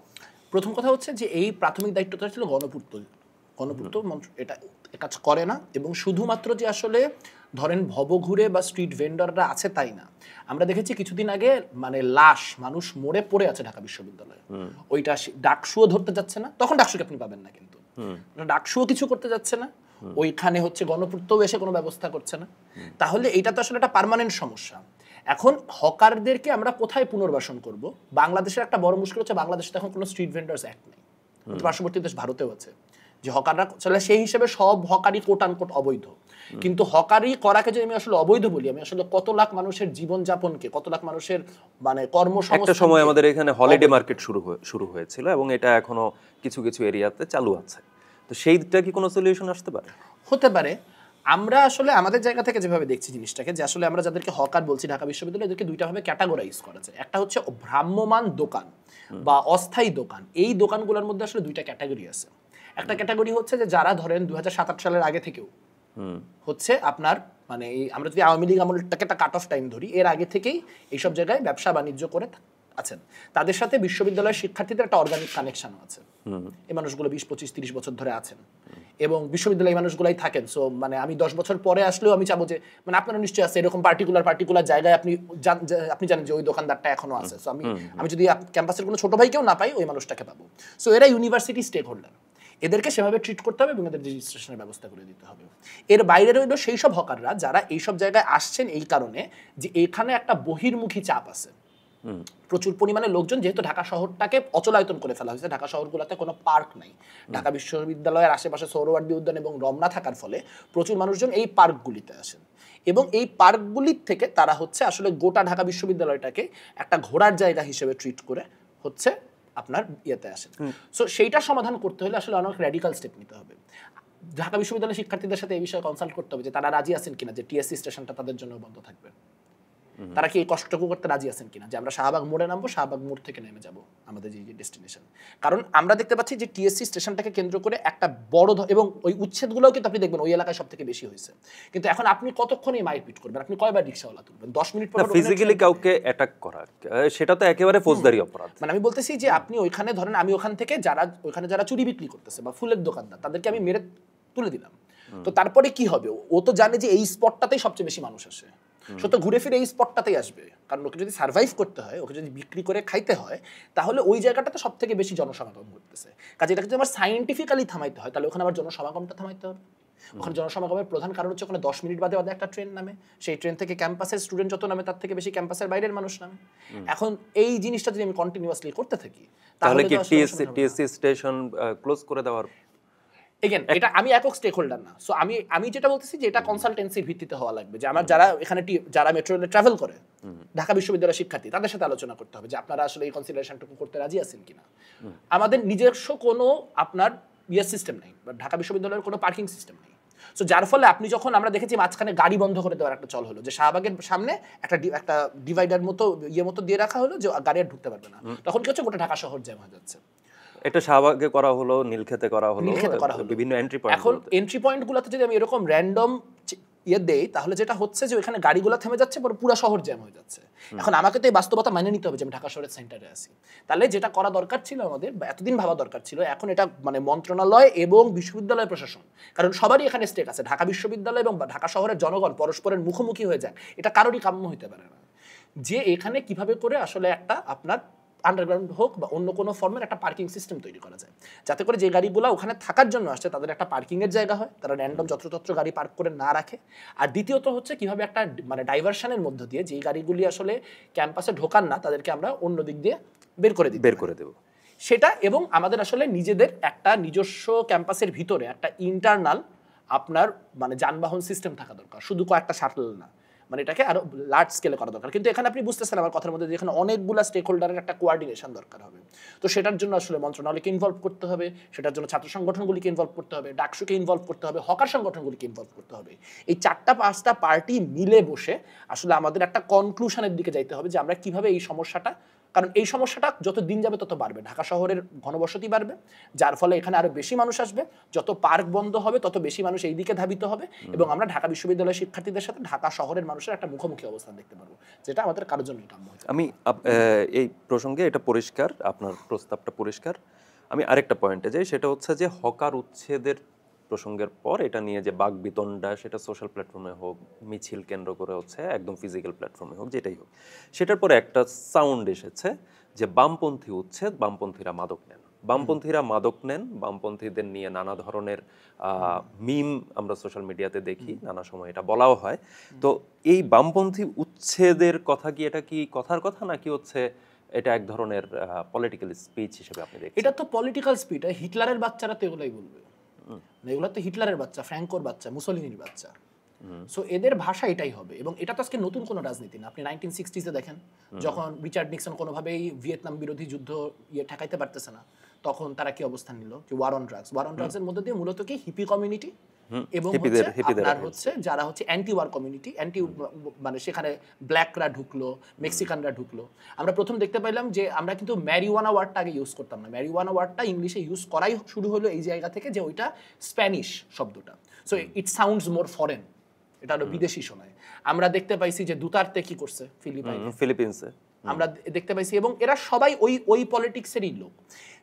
প্রথম কথা হচ্ছে যে এই প্রাথমিক দায়িত্বটা ছিল গণপূর্ত মন্ত্র এটা কাজ করে না, এবং শুধুমাত্র যে আসলে ধরেন ভবঘুরে বা স্ট্রিট ভেন্ডররা আছে তাই না, আমরা দেখেছি কিছুদিন আগে মানে লাশ মানুষ মরে পড়ে আছে ঢাকা বিশ্ববিদ্যালয়ে, ওইটা ডাকসুও ধরতে যাচ্ছে না, তখন ডাকসুকে আপনি পাবেন না, কিন্তু ডাকসুও কিছু করতে যাচ্ছে না, ওইখানে হচ্ছে গণপূর্তও এসে কোনো ব্যবস্থা করছে না, তাহলে এটা তো আসলে একটা পার্মানেন্ট সমস্যা। এখন হকারদেরকে আমরা কোথায় পুনর্বাসন করব? বাংলাদেশের একটা বড় মুশকিল হচ্ছে বাংলাদেশে এখন কোনো স্ট্রিট ভেন্ডার্স অ্যাক্ট নেই, পার্শ্ববর্তী দেশ ভারতেও আছে যে হকাররা চলে, সেই হিসেবে সব হকারই কোট আনকোট অবৈধ, কিন্তু হকারি করাকে যদি আমি আসলে অবৈধ বলি, আমি আসলে কত লাখ মানুষের জীবনযাপনকে, কত লাখ মানুষের মানে কর্মসংস্থান। একটা সময় আমাদের এখানে হলিডে মার্কেট শুরু হয়েছিল এবং এটা এখনো কিছু কিছু এরিয়াতে চালু আছে, তো সেইটা কি কোনো সলিউশন আসতে পারে? হতে পারে। আমরা আসলে আমাদের জায়গা থেকে যেভাবে দেখছি জিনিসটাকে, যে আসলে আমরা যাদেরকে হকার বলছি ঢাকা বিশ্ববিদ্যালয়, এদেরকে দুইটা ভাবে ক্যাটাগরাইজ করা যায়। একটা হচ্ছে ভ্রাম্যমান দোকান বা অস্থায়ী দোকান, এই দোকানগুলোর মধ্যে আসলে দুইটা ক্যাটাগরি আছে। একটা ক্যাটাগরি হচ্ছে যে যারা ধরেন 2007 সালের আগে থেকেও হচ্ছে আপনার মানে আমরা যদি আওয়ামী লীগ আমলটাকে একটা কাট অফ টাইম ধরি, এর আগে থেকেই এইসব জায়গায় ব্যবসা বাণিজ্য করে আছেন, তাদের সাথে বিশ্ববিদ্যালয়ের শিক্ষার্থীদের একটা অর্গানিক কানেকশনও আছে। এই মানুষগুলো 20, 25, 30 বছর ধরে আছেন এবং বিশ্ববিদ্যালয়ে মানুষগুলাই থাকেন। সো মানে আমি 10 বছর পরে আসলেও আমি চাবো যে মানে আপনারা নিশ্চয়ই আছে এরকম পার্টিকুলার জায়গায় আপনি জানেন যে ওই দোকানদারটা এখনো আছে। সো আমি যদি ক্যাম্পাসের কোনো ছোট ভাইকেও না পাই, ওই মানুষটাকে পাবো। সো এরা ইউনিভার্সিটি স্টেক হোল্ডার, এদেরকে সেভাবে ট্রিট করতে হবে এবং এদের রেজিস্ট্রেশনের ব্যবস্থা করে দিতে হবে। এর বাইরে রইল সেই সব হকাররা যারা এইসব জায়গায় আসছেন এই কারণে যে এখানে একটা বহির্মুখী চাপ আছে, প্রচুর পরিমাণে লোকজন, যেহেতু ঢাকা শহরটাকে অচলায়তন করে ফেলা হয়েছে, ঢাকা শহরগুলোতে কোনো পার্ক নাই, ঢাকা বিশ্ববিদ্যালয়ের আশেপাশে সোহরাওয়ার্দী উদ্যান এবং রমনা থাকার ফলে প্রচুর মানুষজন এই পার্কগুলিতে আসেন এবং এই পার্কগুলির থেকে তারা হচ্ছে আসলে গোটা ঢাকা বিশ্ববিদ্যালয়টাকে একটা ঘোরার জায়গা হিসেবে ট্রিট করে হচ্ছে আপনার ইয়েতে আসেন। সো সেইটা সমাধান করতে হলে আসলে অনেক র্যাডিক্যাল স্টেপ নিতে হবে। ঢাকা বিশ্ববিদ্যালয়ের শিক্ষার্থীদের সাথে এই বিষয়ে কনসাল্ট করতে হবে যে তারা রাজি আছেন কিনা যে টিএসসি স্টেশনটা তাদের জন্য বন্ধ থাকবে, তারা কি এই কষ্টটুকু করতে রাজি আছেন কিনা যে আমরা শাহবাগ মোড়ে নামবো, শাহবাগ মোড় থেকে নেমে যাব আমাদের যে ডেস্টিনেশন। কারণ আমরা দেখতে পাচ্ছি যে টিএসসি স্টেশনটাকে কেন্দ্র করে একটা বড় এবং ওই উচ্ছেদগুলোও কিন্তু আপনি দেখবেন ওই এলাকায় সব থেকে বেশি হয়েছে, কিন্তু এখন আপনি কতক্ষণ এই মাইক পিট করবেন, আপনি কয়বার রিক্সাওয়ালা তুলবেন, 10 মিনিট পর ফিজিক্যালি কাউকে অ্যাটাক করা সেটা তো একেবারে ফৌজদারি অপরাধ। মানে আমি বলতেছি যে আপনি ওইখানে ধরেন আমি ওখান থেকে যারা চুরি বিক্রি করতেছে বা ফুলের দোকানদার তাদেরকে আমি মেরে তুলে দিলাম, তো তারপরে কি হবে? ও তো জানে যে এই স্পটটাতেই সবচেয়ে বেশি মানুষ আসে, সো তো ঘুরে ফিরে এই স্পটটাতেই আসবে, কারণ ওকে যদি সার্ভাইভ করতে হয়, ওকে যদি বিক্রি করে খাইতে হয়, তাহলে ওই জায়গাটাতে সব থেকে বেশি জনসমাগম ঘটতেছে। কাজে এটাকে যদি আমার সায়েন্টিফিক্যালি থামাইতে হয়, তাহলে ওখানে আবার জনসমাগমটা থামাইতে হবে। ওখানে জনসমাগমের প্রধান কারণ হচ্ছে ওখানে 10 মিনিট বাদে একটা ট্রেন নামে, সেই ট্রেন থেকে ক্যাম্পাসের স্টুডেন্ট যত নামে তার থেকে বেশি ক্যাম্পাসের বাইরের মানুষ নামে। এখন এই জিনিসটা যদি আমি কন্টিনিউয়াসলি করতে থাকি, তাহলে কি টিএসসি স্টেশন ক্লোজ করে দেওয়ার? এগেন এটা আমি একক স্টেক হোল্ডার না, সো আমি যেটা বলতেছি যে এটা কনসালটেন্সির ভিত্তিতে হওয়া লাগবে, যে আমার যারা মেট্রো রেলে ট্রাভেল করে ঢাকা বিশ্ববিদ্যালয়ের শিক্ষার্থী, তাদের সাথে আলোচনা করতে হবে যে আপনারা আসলে এই কনসিডারেশনটুকু করতে রাজি আছেন কিনা। আমাদের নিজস্ব কোনো আপনার সিস্টেম নেই, বা ঢাকা বিশ্ববিদ্যালয়ের কোনো পার্কিং সিস্টেম নেই, সো যার ফলে আপনি যখন আমরা দেখেছি মাঝখানে গাড়ি বন্ধ করে দেওয়ার একটা চল হলো, যে শাহবাগের সামনে একটা ডিভাইডার মতো মতো দিয়ে রাখা হলো যে গাড়ি আর ঢুকতে পারবে না, তখন কি হচ্ছে গোটা ঢাকা শহর জ্যাম হয়ে যাচ্ছে। এটা শাহবাগে করা হলো, নীলক্ষেতে করা হলো, বিভিন্ন এন্ট্রি পয়েন্ট। এখন এন্ট্রি পয়েন্টগুলোতে যদি আমি এরকম র্যান্ডম দেই, তাহলে যেটা হচ্ছে যে ওইখানে গাড়িগুলো থেমে যাচ্ছে, পরে পুরো শহর জ্যাম হয়ে যাচ্ছে। এখন আমাকে তো এই বাস্তবতা মেনে নিতে হবে যে আমি ঢাকা শহরের সেন্টারে আছি। তাহলে যেটা করা দরকার ছিল আমাদের, এতদিন ভাবা দরকার ছিল, এখন এটা মানে মন্ত্রণালয় এবং বিশ্ববিদ্যালয় প্রশাসন, কারণ সবারই এখানে স্টেক আছে, ঢাকা বিশ্ববিদ্যালয় এবং ঢাকা শহরের জনগণ পরস্পরের মুখোমুখি হয়ে যায়, এটা কারোরই কাম্য হইতে পারে না। যে এখানে কিভাবে করে আসলে একটা আপনার আন্ডারগ্রাউন্ড হোক বা অন্য কোনো ফর্মের একটা পার্কিং সিস্টেম তৈরি করা যায়, যাতে করে যে গাড়িগুলো ওখানে থাকার জন্য আসছে তাদের একটা পার্কিংয়ের জায়গা হয়, তারা র্যান্ডম যত্রতত্র গাড়ি পার্ক করে না রাখে। আর দ্বিতীয়ত হচ্ছে কিভাবে একটা মানে ডাইভারশনের মধ্য দিয়ে যে গাড়িগুলি আসলে ক্যাম্পাসে ঢোকান না তাদেরকে আমরা অন্য দিক দিয়ে বের করে দেব সেটা। এবং আমাদের আসলে নিজেদের একটা নিজস্ব ক্যাম্পাসের ভিতরে একটা ইন্টারনাল আপনার মানে যানবাহন সিস্টেম থাকা দরকার, শুধু কয়েকটা শাটল না, মানে এটাকে আরো লার্জ স্কেলে করা দরকার। কিন্তু এখানে আপনি বুঝতেছেন আমার কথার মধ্যে যে এখানে অনেকগুলা স্টেক হোল্ডারের একটা কোঅর্ডিনেশন দরকার হবে। তো সেটার জন্য আসলে মন্ত্রণালয়কে ইনভলভ করতে হবে, সেটার জন্য ছাত্র সংগঠনগুলিকে ইনভলভ করতে হবে, ডাকসুকে ইনভলভ করতে হবে, হকার সংগঠনগুলিকে ইনভলভ করতে হবে। এই 4-5টা পার্টি মিলে বসে আসলে আমাদের একটা কনক্লুশনের দিকে যাইতে হবে যে আমরা কিভাবে এই সমস্যাটা, কারণ এই সমস্যাটা যত দিন যাবে তত বাড়বে, ঢাকা শহরের ঘনবসতি বাড়বে, যার ফলে এখানে আরো বেশি মানুষ আসবে, যত পার্ক বন্ধ হবে তত বেশি মানুষ এই দিকে ধাবিত হবে, এবং আমরা ঢাকা বিশ্ববিদ্যালয়ের শিক্ষার্থীদের সাথে ঢাকা শহরের মানুষের একটা মুখোমুখি অবস্থান দেখতে পারবো, যেটা আমাদের কারোর জন্য কাম্য। আমি এই প্রসঙ্গে এটা পরিষ্কার, আপনার প্রস্তাবটা পরিষ্কার। আমি আরেকটা পয়েন্টে যাই, সেটা হচ্ছে যে হকার উচ্ছেদের প্রসঙ্গের পর এটা নিয়ে যে বাকবিতণ্ডা, সেটা সোশ্যাল প্ল্যাটফর্মে হোক, মিছিল কেন্দ্র করে হচ্ছে, একদম ফিজিক্যাল প্ল্যাটফর্মে হোক, যেটাই হোক, সেটার পরে একটা সাউন্ড এসেছে যে বামপন্থী উচ্ছেদ, বামপন্থীরা মাদক নেন, বামপন্থীরা মাদক নেন, বামপন্থীদের নিয়ে নানা ধরনের মিম আমরা সোশ্যাল মিডিয়াতে দেখি, নানা সময় এটা বলাও হয়। তো এই বামপন্থী উচ্ছেদের কথা কি, এটা কি কথার কথা নাকি হচ্ছে এটা এক ধরনের পলিটিক্যাল স্পিচ হিসেবে আপনি দেখছেন? এটা তো পলিটিক্যাল স্পিচ, হিটলারের বাচ্চারা তো এগুলাই বলবে, এগুলো তো হিটলারের বাচ্চা, ফ্র্যাঙ্কোর বাচ্চা, মুসোলিনির বাচ্চা। সো এদের ভাষা এটাই হবে। এবং এটা তো আজকে নতুন কোনো রাজনীতি না। আপনি 1960s-এ দেখেন, যখন রিচার্ড নিক্সন কোনোভাবেই ভিয়েতনাম বিরোধী যুদ্ধ ঠেকাইতে পারতেছে না, তখন তারা কি অবস্থান নিল, যে ওয়ার অন ড্রাগসের মধ্যে দিয়ে মূলত কি হিপি কমিউনিটি এবং হচ্ছে যারা হচ্ছে অ্যান্টি ওয়ার কমিউনিটি, মানে সেখানে ব্ল্যাকরা ঢুকলো, মেক্সিকানরা ঢুকলো। আমরা প্রথম দেখতে পাইলাম যে আমরা কিন্তু ম্যারিওয়ানা ওয়ার্ডটা আগে ইউজ করতাম না, ম্যারিওয়ানা ওয়ার্ডটা ইংলিশে ইউজ করাই শুরু হলো এই জায়গা থেকে, যে ওইটা স্প্যানিশ শব্দটা, so it sounds more foreign, এটা হলো বিদেশি শোনায়। আমরা দেখতে পাইছি যে দুতার্তে কি করছে ফিলিপিন্সে, আমরা দেখতে পাইছি, এবং এরা সবাই ওই পলিটিক্সেরই লোক।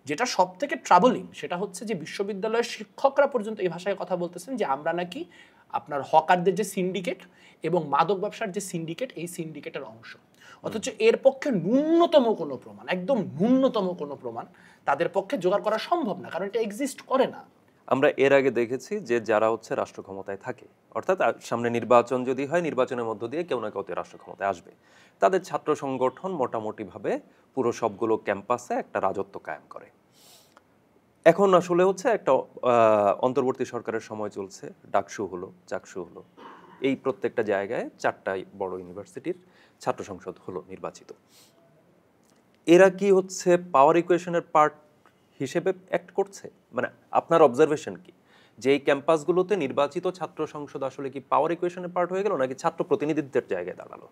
যেটা সব থেকে ট্রাবলিং সেটা হচ্ছে যে বিশ্ববিদ্যালয়ের শিক্ষকরা পর্যন্ত এই ভাষায় কথা বলতেছেন যে আমরা নাকি আপনার হকারদের যে সিন্ডিকেট এবং মাদক ব্যবসার যে সিন্ডিকেট, এই সিন্ডিকেটের অংশ। অথচ এর পক্ষে ন্যূনতম কোনো প্রমাণ, একদম ন্যূনতম কোনো প্রমাণ তাদের পক্ষে জোগাড় করা সম্ভব না, কারণ এটা এক্সিস্ট করে না। আমরা এর আগে দেখেছি যে যারা হচ্ছে রাষ্ট্র ক্ষমতায় থাকে, অর্থাৎ সামনে নির্বাচন যদি হয়, নির্বাচনের মধ্য দিয়ে কেউ না কেউ রাষ্ট্র ক্ষমতায় আসবে, তাদের ছাত্র সংগঠন মোটামুটিভাবে পুরো সবগুলো ক্যাম্পাসে একটা রাজত্ব কায়েম করে। এখন আসলে হচ্ছে একটা অন্তর্বর্তী সরকারের সময় চলছে, ডাকসু হলো, চাকসু হলো, এই প্রত্যেকটা জায়গায় 4টাই বড় ইউনিভার্সিটির ছাত্র সংসদ হলো নির্বাচিত। এরা কি হচ্ছে পাওয়ার ইকুয়েশনের পার্ট হিসেবে অ্যাক্ট করছে? মানে আপনার অবজারভেশন কি যে এই ক্যাম্পাসগুলোতে নির্বাচিত ছাত্র সংসদ আসলে কি পাওয়ার ইকুয়েশনের পার্ট হয়ে গেল, নাকি ছাত্র প্রতিনিধিত্বের জায়গায় দাঁড়ালো?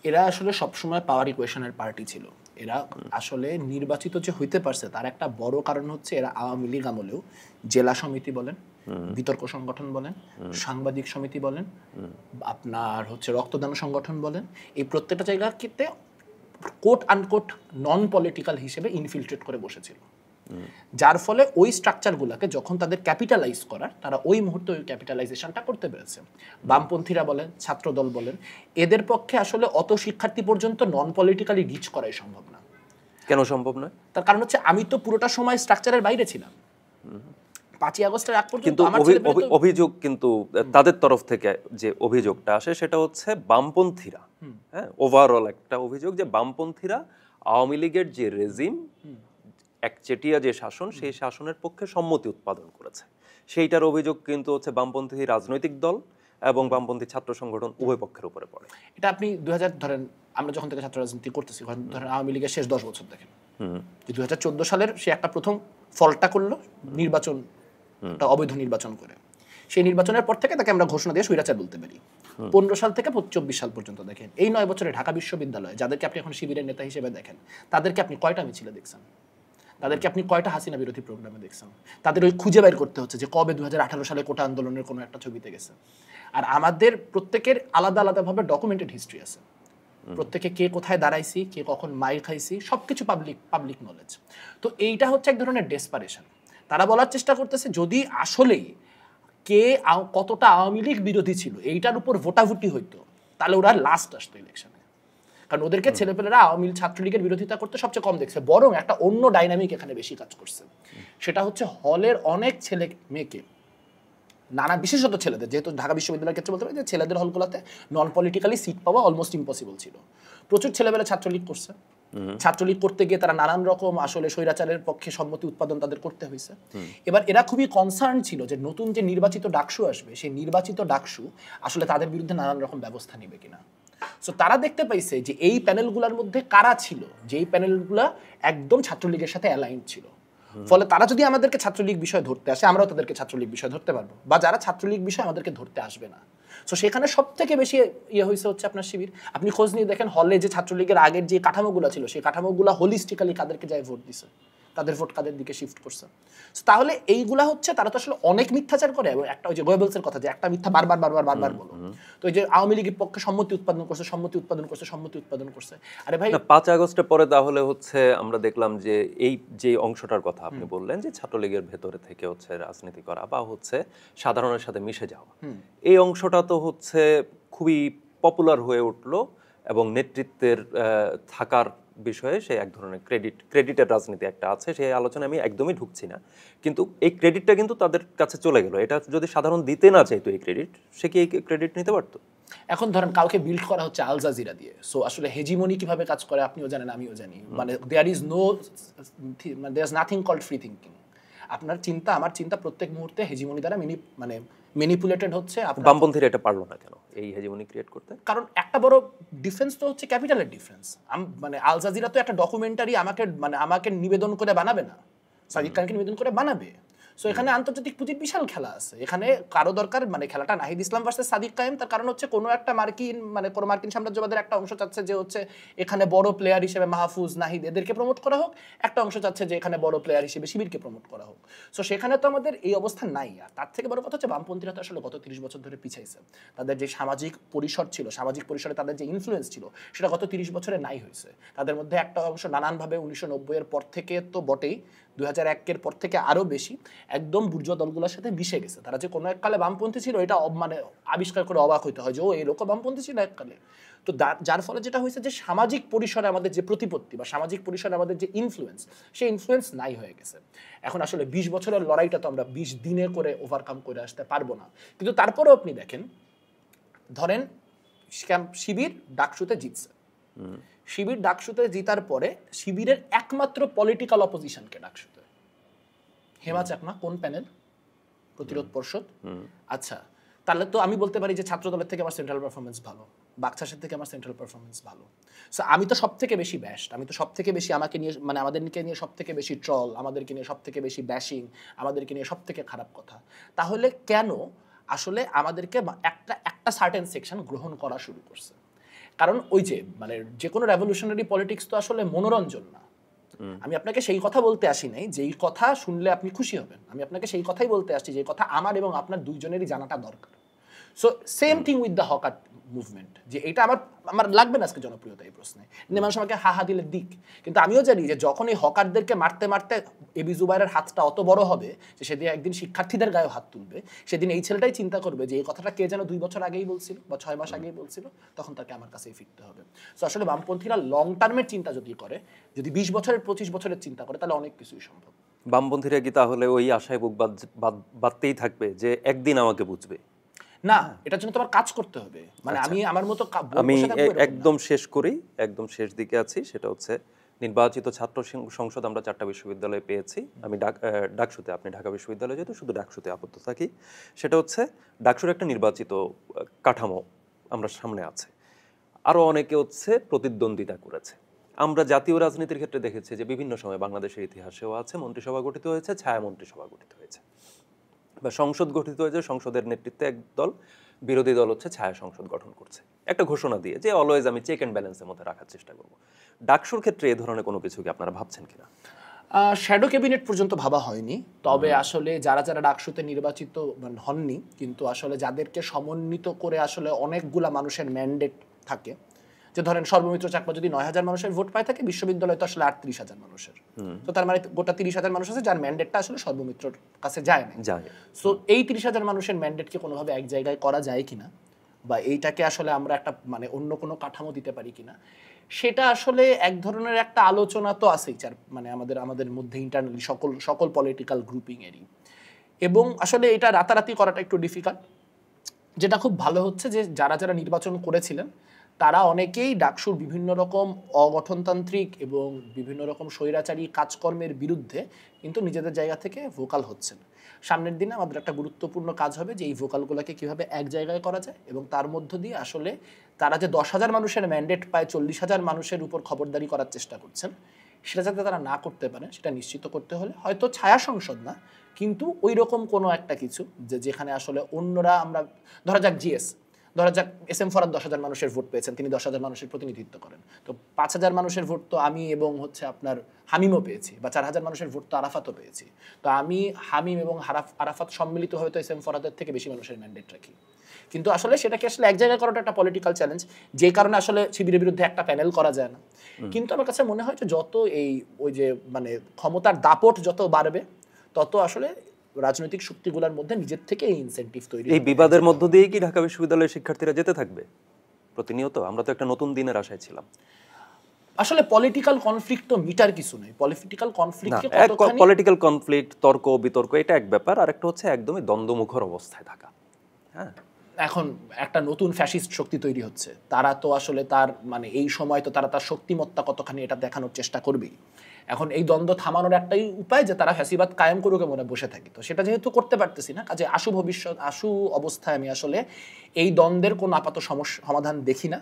এরা আসলে সবসময় পাওয়ার ইকুয়েশনের পার্টি ছিল। এরা আসলে নির্বাচিত যে হইতে পারছে তার একটা বড় কারণ হচ্ছে এরা আওয়ামী লীগ আমলেও জেলা সমিতি বলেন, বিতর্ক সংগঠন বলেন, সাংবাদিক সমিতি বলেন, আপনার হচ্ছে রক্তদান সংগঠন বলেন, এই প্রত্যেকটা জায়গাতে কোট আনকোট নন পলিটিক্যাল হিসেবে ইনফিলট্রেট করে বসেছিল, যার ফলে ওই স্ট্রাকচারগুলোকে যখন তাদের ক্যাপিটালাইজ করার, তারা ওই মুহূর্তে ওই ক্যাপিটালাইজেশনটা করতে পেরেছে। বামপন্থীরা বলেন, ছাত্রদল বলেন, এদের পক্ষে আসলে অত শিক্ষার্থী পর্যন্ত নন পলিটিক্যালি রিচ করাই সম্ভব না। কেন সম্ভব নয়? তার কারণ হচ্ছে আমি তো পুরোটা সময় স্ট্রাকচারের বাইরে ছিলাম। 5ই আগস্টের আগ পর্যন্ত কিন্তু অভিযোগ কিন্তু তাদের তরফ থেকে যে অভিযোগটা আসে সেটা হচ্ছে বামপন্থীরা, হ্যাঁ, ওভারঅল একটা অভিযোগ যে বামপন্থীরা আওয়ামী লীগের যে রেজিম, একচেটিয়া যে শাসন, সেই শাসনের পক্ষে সম্মতি উৎপাদন করেছে। সেইটার অভিযোগ কিন্তু হচ্ছে বামপন্থী রাজনৈতিক দল এবং বামপন্থী ছাত্র সংগঠন উভয় পক্ষের উপরে পড়ে। এটা আপনি 2000 ধরেন, আমরা যখন থেকে ছাত্র রাজনীতি করতেছি, ধরেন আওয়ামী লীগের শেষ 10 বছর দেখেন, 2014 সালের সে একটা প্রথম ফলটা করলো নির্বাচন, অবৈধ নির্বাচন করে। সেই নির্বাচনের পর থেকে তাকে আমরা ঘোষণা দিয়ে স্বৈরাচার বলতে পারি। 15 সাল থেকে 24 সাল পর্যন্ত দেখেন, এই 9 বছরে ঢাকা বিশ্ববিদ্যালয়ে যাদেরকে আপনি এখন শিবিরের নেতা হিসেবে দেখেন, তাদেরকে আপনি কয়টা মিছিলে দেখছেন? তাদেরকে আপনি কয়টা হাসিনা বিরোধী প্রোগ্রামে দেখছেন? তাদের ওই খুঁজে বের করতে হচ্ছে যে কবে 2018 সালে কোটা আন্দোলনের কোনো একটা ছবিতে গেছে। আর আমাদের প্রত্যেকের আলাদা আলাদাভাবে ডকুমেন্টেড হিস্ট্রি আছে, প্রত্যেকে কে কোথায় দাঁড়াইছি, কে কখন মাইর খাইছি, সবকিছু পাবলিক নলেজ। তো এইটা হচ্ছে এক ধরনের ডেসপারেশন। তারা বলার চেষ্টা করতেছে যদি আসলেই কে কতটা আওয়ামী লীগ বিরোধী ছিল এইটার উপর ভোটাভুটি হইতো, তাহলে ওরা লাস্ট আসতো ইলেকশনে। কারণ ওদেরকে ছেলেপেলেরা আওয়ামী ছাত্রলীগের বিরোধিতা করতে সবচেয়ে কম দেখছে, বরং একটা অন্য ডাইনামিক এখানে বেশি কাজ করছে। সেটা হচ্ছে হলের অনেক ছেলে মেয়েকে, নানা বিশেষত ছেলেদের, যেহেতু ঢাকা বিশ্ববিদ্যালয়ের ক্ষেত্রে বলতে পারি যে ছেলেদের হলগুলোতে নন পলিটিক্যালি সিট পাওয়া অলমোস্ট ইম্পসিবল ছিল। প্রচুর ছেলেবেলা ছাত্রলীগ করছে, ছাত্রলীগ করতে গিয়ে তারা নানান রকম আসলে স্বৈরাচারের পক্ষে সম্মতি উৎপাদন তাদের করতে হয়েছে। এবার এরা খুবই কনসার্ন ছিল যে নতুন যে নির্বাচিত ডাকসু আসবে, সেই নির্বাচিত ডাকসু আসলে তাদের বিরুদ্ধে নানান রকম ব্যবস্থা নেবে কিনা। সো তারা দেখতে পাইছে যে এই প্যানেলগুলোর মধ্যে কারা ছিল, যেই প্যানেলগুলো একদম ছাত্রলীগের সাথে অ্যালাইন ছিল। ফলে তারা যদি আমাদেরকে ছাত্রলীগ বিষয় ধরতে আসে, আমরাও তাদেরকে ছাত্রলীগ বিষয় ধরতে পারবো, বা যারা ছাত্রলীগ বিষয় আমাদেরকে ধরতে আসবে না। সো সেখানে সব থেকে বেশি ইয়ে হয়েছে হচ্ছে আপনার শিবির। আপনি খোঁজ নিয়ে দেখেন হলে যে ছাত্রলীগের আগের যে কাঠামোগুলো ছিল, সেই কাঠামোগুলো হোলিস্টিক্যালি কাদেরকে যায় ভোট দিছে, তাদের ভোট কাদের দিকে শিফট করছে। তাহলে এইগুলা হচ্ছে তারা তো আসলে অনেক মিথ্যাচার করে। এবং একটা ওই যে গোয়েবলসের কথা, যে একটা মিথ্যা বারবার বলো, তো এই যে আওয়ামী লীগের পক্ষে সম্মতি উৎপাদন করছে। আরে ভাই 5 আগস্টের পরে তাহলে হচ্ছে আমরা দেখলাম যে এই যে অংশটার কথা আপনি বললেন যে ছাত্রলীগের ভেতরে থেকে হচ্ছে রাজনীতি করা বা হচ্ছে সাধারণের সাথে মিশে যাওয়া, এই অংশটা তো হচ্ছে খুবই পপুলার হয়ে উঠলো এবং নেতৃত্বের থাকার বিষয়ে সে এক ধরনের ক্রেডিটের রাজনীতি একটা আছে, সেই আলোচনায় আমি একদমই ঢুকছি না। কিন্তু এই ক্রেডিটটা কিন্তু তাদের কাছে চলে গেল। এটা যদি সাধারণ দিতে না চাইতো এই ক্রেডিট, সে কি এই ক্রেডিট নিতে পারতো? এখন ধরেন কাউকে বিল্ড করা হচ্ছে আল জাজিরা দিয়ে। সো আসলে হেজিমনি কিভাবে কাজ করে আপনিও জানেন, আমিও জানি। মানে there is nothing called free thinking. আপনার চিন্তা, আমার চিন্তা প্রত্যেক মুহূর্তে হেজিমনি দ্বারা ম্যানিপুলেটেড হচ্ছে। বামপন্থীরা এটা পারলো না কেন এই হেজিমনি ক্রিয়েট করতে? কারণ একটা বড় ডিফারেন্স তো হচ্ছে ক্যাপিটালের ডিফারেন্স। মানে আল জাজিরা তো একটা ডকুমেন্টারি আমাকে নিবেদন করে বানাবে না, সাদিক খানকে নিবেদন করে বানাবে। সো এখানে আন্তর্জাতিক পুঁজির বিশাল খেলা আছে। এখানে কারো দরকার খেলাটা নাহিদ ইসলাম ভার্সেস সাদিক কায়েম। তার কারণ হচ্ছে কোনো একটা কোনো মার্কিন সাম্রাজ্যবাদের একটা অংশ চাচ্ছে যে হচ্ছে এখানে বড় প্লেয়ার হিসেবে মাহফুজ, নাহিদ এদেরকে প্রমোট করা হোক, একটা অংশ চাচ্ছে যে এখানে বড় প্লেয়ার হিসেবে শিবিরকে প্রমোট করা হোক। সো সেখানে তো আমাদের এই অবস্থা নাই। আর তার থেকে বড় কথা হচ্ছে বামপন্থীরা তো আসলে গত 30 বছর ধরে পিছাইছে। তাদের যে সামাজিক পরিসর ছিল, সামাজিক পরিসরে তাদের যে ইনফ্লুয়েন্স ছিল, সেটা গত 30 বছরে নাই হয়েছে। তাদের মধ্যে একটা অংশ নানানভাবে 1990-এর পর থেকে তো বটেই, 2001-এর পর থেকে আরও বেশি একদম বুর্জোয়া দলগুলোর সাথে মিশে গেছে। তারা যে কোনো এককালে বামপন্থী ছিল এটা আবিষ্কার করে অবাক হইতে হয় যে ও এই লোক বামপন্থী ছিল এককালে। তো যার ফলে যেটা হয়েছে যে সামাজিক পরিসরে আমাদের যে প্রতিপত্তি বা সামাজিক পরিসরে আমাদের যে ইনফ্লুয়েন্স, সেই ইনফ্লুয়েন্স নাই হয়ে গেছে। এখন আসলে 20 বছরের লড়াইটা তো আমরা 20 দিনে করে ওভারকাম করে আসতে পারবো না। কিন্তু তারপরেও আপনি দেখেন, ধরেন শিবির ডাকসুতে জিতছে, শিবির ডাকসুতে জিতার পরে শিবিরের একমাত্র পলিটিক্যাল অপোজিশনকে ডাকসুতে হেমা চাকমা কোন প্যানেল? প্রতিরোধ পর্ষদ। আচ্ছা, তাহলে তো আমি বলতে পারি যে ছাত্র দলের থেকে আমার সেন্ট্রাল পারফরমেন্স ভালো, বাকচাষের থেকে আমার সেন্ট্রাল পারফরমেন্স ভালো। সো আমি তো সব থেকে বেশি ব্যাস্ট, আমি তো সব থেকে বেশি আমাকে নিয়ে আমাদেরকে নিয়ে সব থেকে বেশি ট্রল, আমাদেরকে নিয়ে সব থেকে বেশি ব্যাশিং, আমাদেরকে নিয়ে সব থেকে খারাপ কথা। তাহলে কেন আসলে আমাদেরকে একটা সার্টেন সেকশন গ্রহণ করা শুরু করছে? কারণ ওই যে কোনো রেভলিউশনারি পলিটিক্স তো আসলে মনোরঞ্জন না। আমি আপনাকে সেই কথা বলতে আসি নাই যেই কথা শুনলে আপনি খুশি হবেন, আমি আপনাকে সেই কথাই বলতে আসছি যে কথা আমার এবং আপনার দুইজনেরই জানাটা দরকার। So same thing with the hawker movement, যে এটা আমার লাগবে না আজকে জনপ্রিয়তা এই প্রশ্নে, মানুষ আমাকে হা দিলে দিক। কিন্তু আমিও জানি যে যখন এই হকারদেরকে মারতে মারতে এবি জুবাইরের হাতটা অত বড় হবে যে সেদিন একদিন শিক্ষার্থীদের গায়ে হাত তুলবে, সেদিন এই ছেলেটাই চিন্তা করবে যে এই কথাটা কে যেন 2 বছর আগেই বলছিল বা 6 মাস আগেই বলছিল, তখন তাকে আমার কাছেই ফিরতে হবে। সো আসলে বামপন্থীরা লং টার্মের চিন্তা যদি করে, যদি 20 বছরের 25 বছরের চিন্তা করে, তাহলে অনেক কিছুই সম্ভব। বামপন্থীরা কি তাহলে ওই আশায় বুক বাঁধতেই থাকবে যে একদিন আমাকে বুঝবে? না, এটার জন্য তো আমার কাজ করতে হবে। আমি আমার মতো আমি একদম শেষ করি, একদম শেষ দিকে আছি। সেটা হচ্ছে নির্বাচিত ছাত্র সংসদ আমরা 4টা বিশ্ববিদ্যালয়ে পেয়েছি। আমি ডাকসুতে, আপনি ঢাকা বিশ্ববিদ্যালয়ে যেহেতু শুধু ডাকসুতে আবদ্ধ থাকি, সেটা হচ্ছে ডাকসুর একটা নির্বাচিত কাঠামো আমরা সামনে আছে। আরও অনেকে হচ্ছে প্রতিদ্বন্দ্বিতা করেছে। আমরা জাতীয় রাজনীতির ক্ষেত্রে দেখেছি যে বিভিন্ন সময় বাংলাদেশের ইতিহাসেও আছে মন্ত্রিসভা গঠিত হয়েছে, ছায়া মন্ত্রিসভা গঠিত হয়েছে বা সংসদ গঠিত হয়েছে, সংসদের নেতৃত্বে এক দল, বিরোধী দল হচ্ছে ছায়া সংসদ গঠন করছে একটা ঘোষণা দিয়ে যে অলওয়েজ আমি চেক অ্যান্ড ব্যালেন্সের মধ্যে রাখার চেষ্টা করব। ডাকসুর ক্ষেত্রে এই ধরনের কোনো কিছু কি আপনারা ভাবছেন কিনা? শ্যাডো ক্যাবিনেট পর্যন্ত ভাবা হয়নি, তবে আসলে যারা যারা ডাকসুতে নির্বাচিত হননি, কিন্তু আসলে যাদেরকে সমন্বিত করে আসলে অনেকগুলা মানুষের ম্যান্ডেট থাকে, যে ধরেন সর্বমিত্র চাকমা যদি 9,000 মানুষের ভোট পায় থাকে, বিশ্ববিদ্যালয় তো আসলে 38,000 মানুষের, তো তার মানে গোটা 30,000 মানুষ আছে যার ম্যান্ডেটটা আসলে সর্বমিত্রর কাছে যায় না। সো এই 30,000 মানুষের ম্যান্ডেটকে কোনোভাবে এক জায়গায় করা যায় কিনা, বা এইটাকে আসলে আমরা একটা মানে অন্য কোনো কাঠামো দিতে পারি কিনা, সেটা আসলে এক ধরনের একটা আলোচনা তো আছেই, মানে আমাদের মধ্যে ইন্টারনালি সকল পলিটিক্যাল গ্রুপিং এরই। এবং আসলে এটা রাতারাতি করাটা একটু ডিফিকাল্ট। যেটা খুব ভালো হচ্ছে যে যারা যারা নির্বাচন করেছিলেন তারা অনেকেই ডাকসুর বিভিন্ন রকম অগঠনতান্ত্রিক এবং বিভিন্ন রকম স্বৈরাচারী কাজকর্মের বিরুদ্ধে কিন্তু নিজেদের জায়গা থেকে ভোকাল হচ্ছেন। সামনের দিনে আমাদের একটা গুরুত্বপূর্ণ কাজ হবে যে এই ভোকালগুলোকে কীভাবে এক জায়গায় করা যায়, এবং তার মধ্য দিয়ে আসলে তারা যে 10,000 মানুষের ম্যান্ডেট পায় 40,000 মানুষের উপর খবরদারি করার চেষ্টা করছেন, সেটা যাতে তারা না করতে পারে সেটা নিশ্চিত করতে হলে হয়তো ছায়া সংসদ না, কিন্তু ওই রকম কোনো একটা কিছু যেখানে আসলে অন্যরা, আমরা ধরা যাক ধরা যাক SM ফরহাদ 10,000 মানুষের ভোট পেয়েছেন, তিনি 10,000 মানুষের প্রতিনিধিত্ব করেন, তো 5,000 মানুষের ভোট তো আমি এবং আপনার হামিমও পেয়েছি, বা 4,000 মানুষের ভোট তো আরাফাতও পেয়েছি, তো আমি হামিম এবং আরাফাত সম্মিলিত হয়তো SM ফরহাদের থেকে বেশি মানুষের ম্যান্ডেট রাখি। কিন্তু আসলে সেটাকে আসলে এক জায়গায় করাটা একটা পলিটিক্যাল চ্যালেঞ্জ, যে কারণে আসলে শিবিরের বিরুদ্ধে একটা প্যানেল করা যায় না। কিন্তু আমার কাছে মনে হয় যে যত ওই যে মানে ক্ষমতার দাপট যত বাড়বে, তত আসলে রাজনৈতিক শক্তিগুলোর মধ্যে নিজের থেকে এই ইনসেন্টিভ তৈরি। এই বিবাদের মধ্য দিয়ে কি ঢাকা বিশ্ববিদ্যালয়ের শিক্ষার্থীরা যেতে থাকবে প্রতিনিয়ত? আমরা তো একটা নতুন দিনের আশায় ছিলাম। আসলে পলিটিক্যাল কনফ্লিক্ট তো মিটার কিছু নেই, পলিটিক্যাল কনফ্লিক্টকে পলিটিক্যাল কনফ্লিক্ট, তর্ক বিতর্ক, এটা এক ব্যাপার, আর একটা হচ্ছে একদমই দ্বন্দ্বমুখর অবস্থায় থাকা। হ্যাঁ, এখন একটা নতুন ফ্যাসিস্ট শক্তি তৈরি হচ্ছে, তারা তো আসলে তার মানে এই সময় তো তারা তার শক্তিমত্তা কতখানি এটা দেখানোর চেষ্টা করবেই। এখন এই দ্বন্দ্ব থামানোর একটাই উপায় যে তারা ফ্যাসিবাদ কায়েম করুক মনে বসে থাকি, তো সেটা যেহেতু করতে পারতেছি না, কাজে আশু অবস্থায় আমি আসলে এই দ্বন্দ্বের কোনো আপাত সমাধান দেখি না।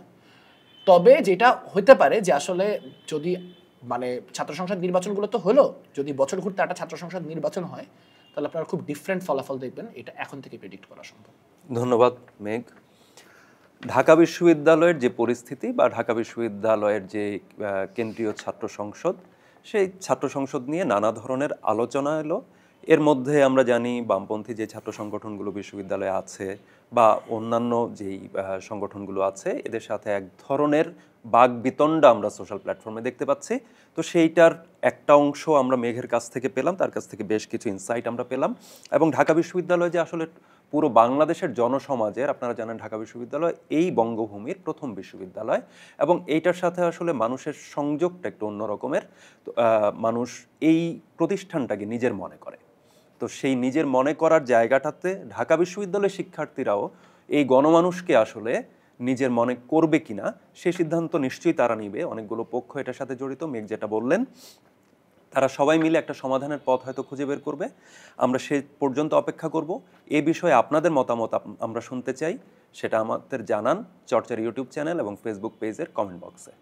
তবে যেটা হতে পারে যে আসলে যদি মানে ছাত্র সংসদ নির্বাচনগুলো তো হলো, যদি বছর ঘুরতে একটা ছাত্র সংসদ নির্বাচন হয়, তাহলে আপনারা খুব ডিফারেন্ট ফলাফল দেখবেন, এটা এখন থেকে প্রেডিক্ট করা সম্ভব। ধন্যবাদ মেঘ। ঢাকা বিশ্ববিদ্যালয়ের যে পরিস্থিতি বা ঢাকা বিশ্ববিদ্যালয়ের যে কেন্দ্রীয় ছাত্র সংসদ, সেই ছাত্র সংসদ নিয়ে নানা ধরনের আলোচনা এলো। এর মধ্যে আমরা জানি বামপন্থী যে ছাত্র সংগঠনগুলো বিশ্ববিদ্যালয়ে আছে বা অন্যান্য যেই সংগঠনগুলো আছে, এদের সাথে এক ধরনের বাকবিতণ্ডা আমরা সোশ্যাল প্ল্যাটফর্মে দেখতে পাচ্ছি। তো সেইটার একটা অংশ আমরা মেঘের কাছ থেকে পেলাম, তার কাছ থেকে বেশ কিছু ইনসাইট আমরা পেলাম। এবং ঢাকা বিশ্ববিদ্যালয় যে আসলে পুরো বাংলাদেশের জনসমাজের, আপনারা জানেন ঢাকা বিশ্ববিদ্যালয় এই বঙ্গভূমির প্রথম বিশ্ববিদ্যালয়, এবং এইটার সাথে আসলে মানুষের সংযোগটা একটু অন্য রকমের। তো মানুষ এই প্রতিষ্ঠানটাকে নিজের মনে করে, তো সেই নিজের মনে করার জায়গাটাতে ঢাকা বিশ্ববিদ্যালয়ের শিক্ষার্থীরাও এই গণমানুষকে আসলে নিজের মনে করবে কিনা সে সিদ্ধান্ত নিশ্চয়ই তারা নিবে। অনেকগুলো পক্ষ এটার সাথে জড়িত, মেঘ যেটা বললেন, তারা সবাই মিলে একটা সমাধানের পথ হয়তো খুঁজে বের করবে। আমরা সে পর্যন্ত অপেক্ষা করব। এ বিষয়ে আপনাদের মতামত আমরা শুনতে চাই, সেটা আমাদের জানান চর্চার ইউটিউব চ্যানেল এবং ফেসবুক পেজের কমেন্ট বক্সে।